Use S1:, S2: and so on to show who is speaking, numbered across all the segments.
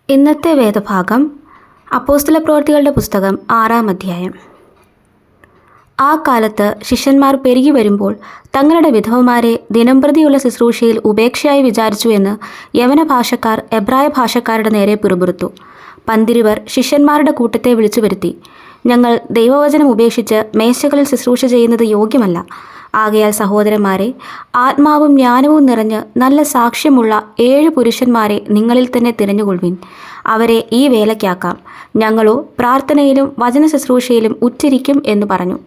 S1: ഇന്നത്തെ വേദഭാഗം അപ്പോസ്തലപ്രവൃത്തികളുടെ പുസ്തകം 6-ാം അധ്യായം. ആ കാലത്ത് ശിഷ്യന്മാർ പെരുകി വരുമ്പോൾ തങ്ങളുടെ വിധവമാരെ ദിനംപ്രതിയുള്ള ശുശ്രൂഷയിൽ ഉപേക്ഷയായി വിചാരിച്ചു എന്ന് യവന ഭാഷക്കാർ എബ്രായ ഭാഷക്കാരുടെ നേരെ പിറുപിറുത്തു. പന്തിരുവർ ശിഷ്യന്മാരുടെ കൂട്ടത്തെ വിളിച്ചു വരുത്തി, ഞങ്ങൾ ദൈവവചനം ഉപേക്ഷിച്ച് മേശകളിൽ ശുശ്രൂഷ ചെയ്യുന്നത് യോഗ്യമല്ല. ആകയാൽ സഹോദരന്മാരെ, ആത്മാവും ജ്ഞാനവും നിറഞ്ഞ് നല്ല സാക്ഷ്യമുള്ള 7 പുരുഷന്മാരെ നിങ്ങളിൽ തന്നെ തിരഞ്ഞുകൊള്ളുവിൻ. അവരെ ഈ വേലയ്ക്കാക്കാം. ഞങ്ങളോ പ്രാർത്ഥനയിലും വചന ശുശ്രൂഷയിലും ഉറ്റിരിക്കും എന്ന് പറഞ്ഞു.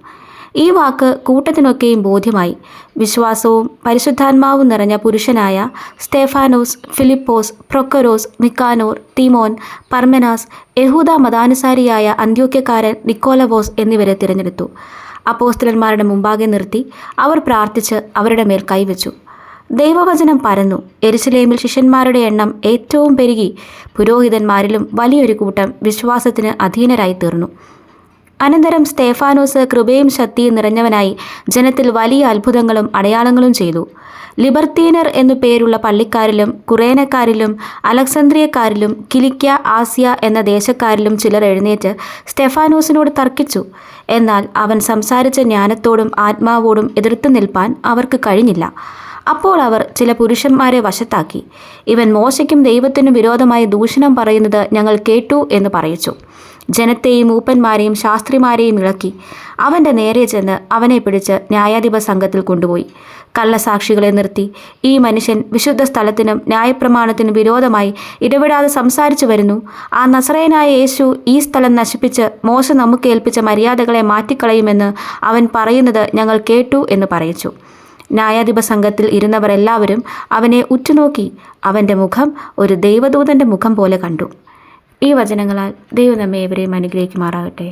S1: ഈ വാക്ക് കൂട്ടത്തിനൊക്കെയും ബോധ്യമായി. വിശ്വാസവും പരിശുദ്ധാത്മാവും നിറഞ്ഞ പുരുഷനായ സ്തേഫാനോസ്, ഫിലിപ്പോസ്, പ്രൊക്കരോസ്, നിക്കാനോർ, തീമോൻ, പർമെനാസ്, യഹൂദ മതാനുസാരിയായ അന്ത്യോക്യക്കാരൻ നിക്കോലവോസ് എന്നിവരെ തിരഞ്ഞെടുത്തു. അപ്പോസ്തലന്മാരുടെ മുമ്പാകെ നിർത്തി അവർ പ്രാർത്ഥിച്ച് അവരുടെ മേൽ കൈവച്ചു. ദൈവവചനം പരന്നു. യെരുശലേമിൽ ശിഷ്യന്മാരുടെ എണ്ണം ഏറ്റവും പെരുകി. പുരോഹിതന്മാരിലും വലിയൊരു കൂട്ടം വിശ്വാസത്തിന് അധീനരായി തീർന്നു. അനന്തരം സ്തേഫാനോസ് കൃപയും ശക്തിയും നിറഞ്ഞവനായി ജനത്തിൽ വലിയ അത്ഭുതങ്ങളും അടയാളങ്ങളും ചെയ്തു. ലിബർത്തീനർ എന്നു പേരുള്ള പള്ളിക്കാരിലും കുറേനക്കാരിലും അലക്സന്ദ്രിയക്കാരിലും കിലിക്യ, ആസ്യ എന്ന ദേശക്കാരിലും ചിലർ എഴുന്നേറ്റ് സ്തെഫാനോസിനോട് തർക്കിച്ചു. എന്നാൽ അവൻ സംസാരിച്ച ജ്ഞാനത്തോടും ആത്മാവോടും എതിർത്തു നിൽപ്പാൻ അവർക്ക് കഴിഞ്ഞില്ല. അപ്പോൾ അവർ ചില പുരുഷന്മാരെ വശത്താക്കി, ഇവൻ മോശയ്ക്കും ദൈവത്തിനും വിരോധമായി ദൂഷണം പറയുന്നത് ഞങ്ങൾ കേട്ടു എന്ന് പറയിച്ചു. ജനത്തെയും മൂപ്പന്മാരെയും ശാസ്ത്രിമാരെയും ഇളക്കി അവൻ്റെ നേരെ ചെന്ന് അവനെ പിടിച്ച് ന്യായാധിപ സംഘത്തിൽ കൊണ്ടുപോയി. കള്ളസാക്ഷികളെ നിർത്തി, ഈ മനുഷ്യൻ വിശുദ്ധ സ്ഥലത്തിനും ന്യായപ്രമാണത്തിനും വിരോധമായി ഇടപെടാതെ സംസാരിച്ചു വരുന്നു. ആ നസറേയനായ യേശു ഈ സ്ഥലം നശിപ്പിച്ച് മോശ നമുക്ക് ഏൽപ്പിച്ച മര്യാദകളെ മാറ്റിക്കളയുമെന്ന് അവൻ പറയുന്നത് ഞങ്ങൾ കേട്ടു എന്ന് പറയിച്ചു. ന്യായാധിപ സംഘത്തിൽ ഇരുന്നവർ എല്ലാവരും അവനെ ഉറ്റുനോക്കി അവൻ്റെ മുഖം ഒരു ദൈവദൂതൻ്റെ മുഖം പോലെ കണ്ടു. ഈ വചനങ്ങളാൽ ദൈവം നമ്മെ ഏവരെയും അനുഗ്രഹിക്കുമാറാകട്ടെ.